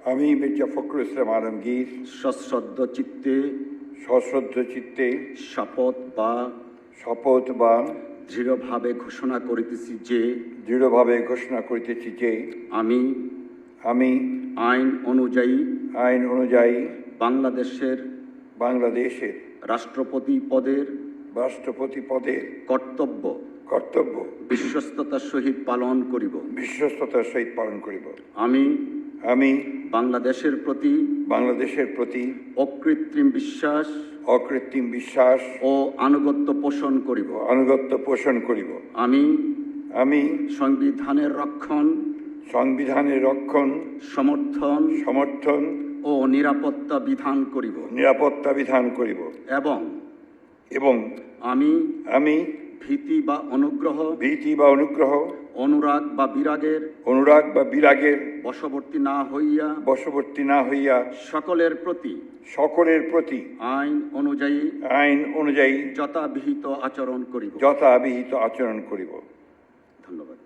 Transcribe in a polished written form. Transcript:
আমি মির্জা ফখরুল ইসলাম আলমগীর সশ্রদ্ধ চিত্তে শপথ বা দৃঢ়ভাবে ঘোষণা করিতেছি যে আমি আইন অনুযায়ী বাংলাদেশের রাষ্ট্রপতি পদের কর্তব্য বিশ্বস্ততার সহিত পালন করিব। আমি বাংলাদেশের প্রতি অকৃত্রিম বিশ্বাস ও আনুগত্য পোষণ করিব। আমি সংবিধানের রক্ষণ সমর্থন ও নিরাপত্তা বিধান করিব এবং আমি ভীতি বা অনুগ্রহ অনুরাগ বা বিরাগের বশবর্তী না হইয়া সকলের প্রতি আইন অনুযায়ী যথাবিহিত আচরণ করিব। ধন্যবাদ।